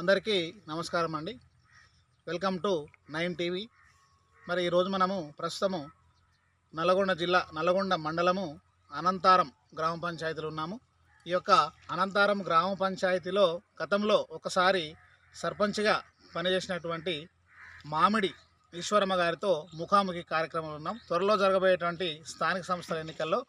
అందరికీ నమస్కారం అండి. Welcome to 9 TV. మరి ఈరోజు మనము ప్రస్తుతము నల్లగొండ జిల్లా నల్లగొండ మండలము అనంతారం గ్రామ పంచాయతీలో ఉన్నాము. ఈ యొక్క అనంతారం గ్రామ పంచాయతీలో గతంలో ఒకసారి సర్పంచ్గా పనిచేసినటువంటి మామిడి ఈశ్వరమ్మ గారితో ముఖాముఖి కార్యక్రమంలో ఉన్నాం. త్వరలో జరగబోయేటువంటి స్థానిక సంస్థల ఎన్నికల్లో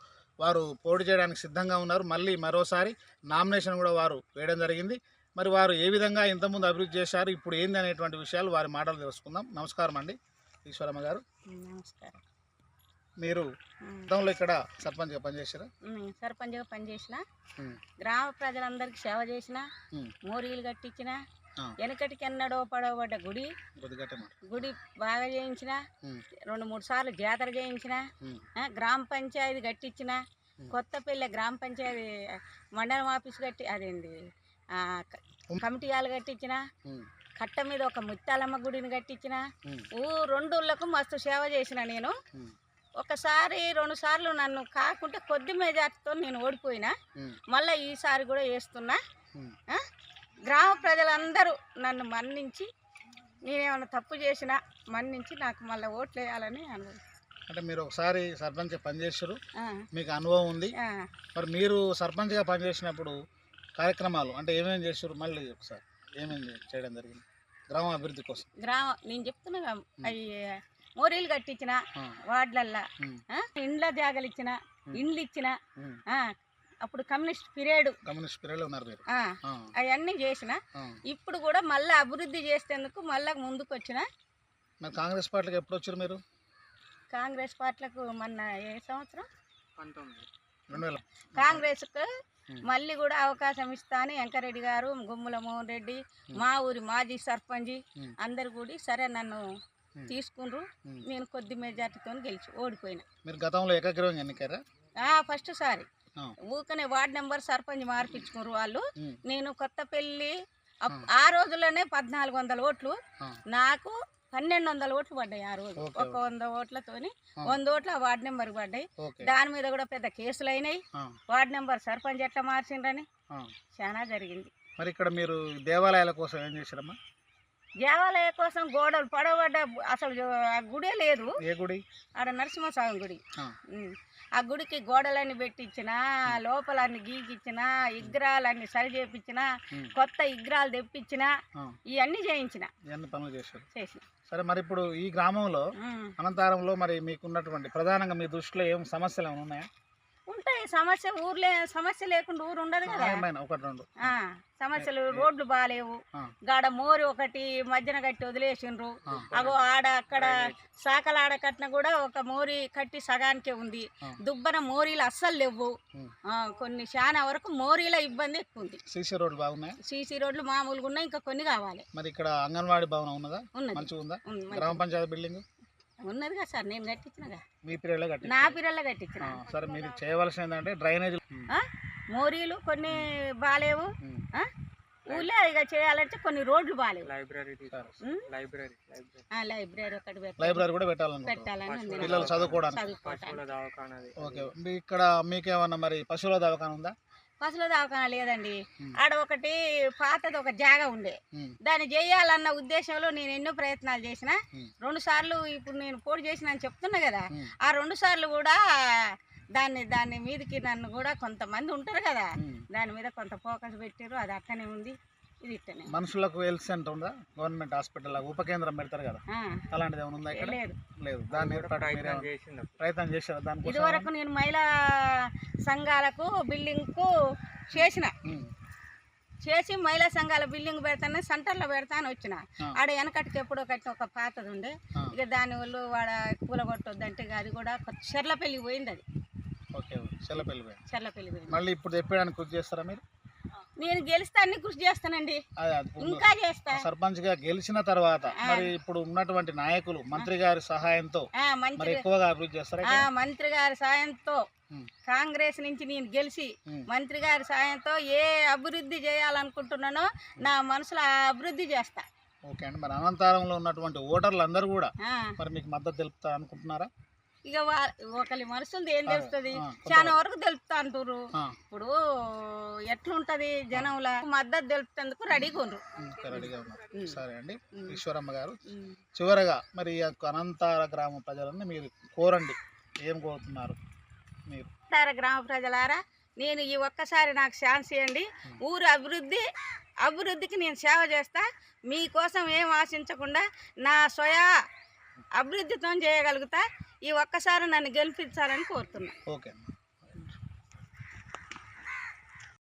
వారు పోటీ చేయడానికి సిద్ధంగా ఉన్నారు. మళ్ళీ మరోసారి నామినేషన్ కూడా వారు వేయడం జరిగింది. మరి వారు ఏ విధంగా ఇంతకుముందు అభివృద్ధి చేశారు, ఇప్పుడు ఏంది అనేటువంటి విషయాలు వారి మాటలు తెలుసుకుందాం. నమస్కారం అండి ఈశ్వరమ్మ గారు. నమస్కారం. మీరు గతంలో ఇక్కడ సర్పంచ్గా పనిచేశారా? సర్పంచ్గా పనిచేసిన, గ్రామ ప్రజలందరికీ సేవ చేసిన, మోరీలు కట్టించిన, వెనకటికి ఎన్నడో పడవబడ్డ గుడి బాగా చేయించిన, 2-3 సార్లు జాతర చేయించిన, గ్రామ పంచాయతీ కట్టించిన, కొత్తపల్లి గ్రామ పంచాయతీ మండలం ఆఫీస్ కట్టి అదేంది కమిటీ హాల్ కట్టించిన, కట్ట మీద ఒక ముత్యాలమ్మ గుడిని కట్టించిన, రెండుళ్లకు మస్తు సేవ చేసిన. నేను ఒకసారి 2 సార్లు నన్ను కాకుంటే కొద్ది మెజార్టీతో నేను ఓడిపోయినా. మళ్ళీ ఈసారి కూడా వేస్తున్నా. గ్రామ ప్రజలందరూ నన్ను మన్నించి, నేనేమైనా తప్పు చేసినా మన్నించి నాకు మళ్ళీ ఓట్లు వేయాలని అనుకుంటున్నాను. అంటే మీరు ఒకసారి సర్పంచ్గా పనిచేశారు, మీకు అనుభవం ఉంది. మరి మీరు సర్పంచ్గా పనిచేసినప్పుడు కార్యక్రమాలు అంటే ఏమేమి చేశారు, మళ్ళీ ఒకసారి ఏమేమి చేయడం జరిగింది గ్రామ అభివృద్ధి కోసం? నేను చెప్తున్నా, అవి మోరీలు కట్టించిన, వార్డులల్లా ఇండ్ల జాగలు ఇచ్చిన, ఇండ్లు ఇచ్చిన, అప్పుడు కమ్యూనిస్ట్ పీరియడ్ ఉన్నారు మీరు, అవన్నీ చేసిన. ఇప్పుడు కూడా మళ్ళీ అభివృద్ధి చేసేందుకు మళ్ళీ ముందుకు వచ్చిన. మరి కాంగ్రెస్ పార్టీకి ఎప్పుడు వచ్చారు మీరు? కాంగ్రెస్ పార్టీలకు మొన్న ఏ సంవత్సరం 2000 కాంగ్రెస్కు మళ్ళీ కూడా అవకాశం ఇస్తా అని వెంకరెడ్డి గారు, గుమ్మల మోహన్ రెడ్డి, మా ఊరి మాజీ సర్పంచ్ అందరు కూడా సరే నన్ను తీసుకుండ్రు. నేను కొద్ది మెజార్టీతో గెలిచి ఓడిపోయినా. మీరు గతంలో ఏకగ్రీవంగా ఎన్నికారా? ఫస్ట్ సారి ఊకనే వార్డు నెంబర్ సర్పంచ్ మార్పించుకున్నారు వాళ్ళు. నేను కొత్తపల్లి ఆ రోజుల్లోనే 1400 ఓట్లు, నాకు 1200 ఓట్లు పడ్డాయి ఆ రోజు. ఒక 100 ఓట్లతోని 100 ఓట్లు ఆ వార్డు నెంబర్ పడ్డాయి. దాని మీద కూడా పెద్ద కేసులు అయినాయి. వార్డు నెంబర్ సర్పంచ్ ఎట్లా మార్చిండ్రని చాలా జరిగింది. మరి ఇక్కడ మీరు దేవాలయాల కోసం ఏం చేశారమ్మా? దేవాలయ కోసం గోడలు పడవబడ్డ, అసలు ఆ గుడే లేదు. ఏ గుడి? ఆడ నరసింహస్వామి గుడి. ఆ గుడికి గోడలన్నీ పెట్టించిన, లోపలన్నీ గీకిచ్చిన, విగ్రహాలన్నీ సరి చేపించిన, కొత్త విగ్రహాలు తెప్పించిన, ఇవన్నీ చేయించిన. పనులు చేసిన. సరే, మరి ఇప్పుడు ఈ గ్రామంలో అనంతారంలో మరి మీకున్నటువంటి ప్రధానంగా మీ దృష్టిలో ఏం సమస్యలు ఏమైనా ఉన్నాయా? ఉంటాయి సమస్య. ఊర్లే సమస్య లేకుండా ఊరు ఉండదు కదా. సమస్యలు, రోడ్లు బాగాలేవు, గాడ మోరి ఒకటి మధ్యన కట్టి వదిలేసిండ్రు. అగో ఆడ అక్కడ సాకల ఆడ కట్టిన కూడా ఒక మోరి కట్టి సగానికే ఉంది. దుబ్బన మోరీలు అస్సలు లేవు. కొన్ని చాలా వరకు మోరీల ఇబ్బంది ఎక్కువ ఉంది. సీసీ రోడ్లు బాగున్నాయి? సీసీ రోడ్లు మామూలుగా ఉన్నాయి, ఇంకా కొన్ని కావాలి. మరి ఇక్కడ అంగన్వాడీ భవనం ఉన్నదా? మంచిగా ఉందా? గ్రామ పంచాయతీ బిల్డింగ్ ఉన్నది కదా సార్, నేను కట్టించినగా. మీ పీరియడ్లో కట్టి? నా పీరియడ్లో కట్టించిన. సరే, మీరు చేయవలసింది ఏంటంటే డ్రైనేజ్, మోరీలు కొన్ని బాగాలేవు ఊళ్ళో. ఇక చేయాలంటే కొన్ని రోడ్లు బాగాలేవు. లైబ్రరీ కూడా పెట్టాలని పిల్లలు చదువుకోవడానికి. ఓకే, ఇక్కడ మీకేమన్నా మరి పశువుల దవాఖాన ఉందా? పశువుల దవాఖాన లేదండి. ఆడ ఒకటి పాతది ఒక జాగా ఉండే, దాన్ని చేయాలన్న ఉద్దేశంలో నేను ఎన్నో ప్రయత్నాలు చేసిన. 2 సార్లు ఇప్పుడు నేను పోటీ చేసిన అని చెప్తున్నా కదా, ఆ 2 సార్లు కూడా దాని మీదకి నన్ను కూడా కొంతమంది ఉంటారు కదా, దాని మీద కొంత ఫోకస్ పెట్టారు. అది అట్టనే ఉంది, ఇది ఇట్టనే. మనుషులకు హెల్త్ సెంటర్ ఉందా? గవర్నమెంట్ హాస్పిటల్ ఉప కేంద్రం పెడతారు కదా, అలాంటిది ఏమైనా ఉందా ఇక్కడ? లేదు. దాన్ని ప్రయత్నం చేశారు. దాని ఇదివరకు నేను మహిళా సంఘాలకు బిల్డింగ్కు చేసి మహిళా సంఘాల బిల్డింగ్ పెడతాను, సెంటర్లో పెడతాను వచ్చిన. ఆడ వెనకటికి ఎప్పుడో కట్టిన ఒక పాతది ఉండే, ఇక దాని వాళ్ళు వాడ కూలగొట్టొద్దంటే ఇక అది కూడా చెర్లపల్లి పోయింది. అది చెర్లపల్లి పోయింది. మళ్ళీ ఇప్పుడు చెప్పడానికి కృషి చేస్తారా మీరు? నేను గెలిస్తే అన్ని కృషి చేస్తానండి, ఇంకా చేస్తా. సర్పంచ్ గా గెలిచిన తర్వాత మరి ఇప్పుడు ఉన్నటువంటి నాయకులు మంత్రి గారి సహాయంతో ఎక్కువగా అభివృద్ధి చేస్తారా? మంత్రి గారి సాయంతో, కాంగ్రెస్ నుంచి నేను గెలిచి మంత్రి గారి సాయంతో ఏ అభివృద్ధి చేయాలనుకుంటున్నానో నా మనసులో ఆ అభివృద్ధి చేస్తా. ఓకే అండి. మరి అనంతారంలో ఉన్నటువంటి ఓటర్లు అందరూ కూడా మరి మీకు మద్దతు తెలుపుతారు అనుకుంటున్నారా? ఇక ఒకరి మనసులు ఏం తెలుస్తుంది, చాలా వరకు తెలుపుతా అంటారు. ఇప్పుడు ఎట్లుంటది జనంలా మద్దతు తెలుపుతందుకు రెడీగా ఉన్నారు. సరే అండి ఈశ్వరమ్మ గారు, చివరగా మరి ఈ యొక్క అనంతార గ్రామ ప్రజలను మీరు కోరండి, ఏం కోరుతున్నారు మీరు? అనంతార గ్రామ ప్రజలారా, నేను ఈ ఒక్కసారి నాకు ఛాన్స్ ఇవ్వండి. ఊరు అభివృద్ధికి నేను సేవ చేస్తా. మీకోసం ఏం ఆశించకుండా నా అభివృద్ధితో చేయగలుగుతా. ఈ ఒక్కసారి నన్ను గెలిపించాలని కోరుతున్నా. ఓకే.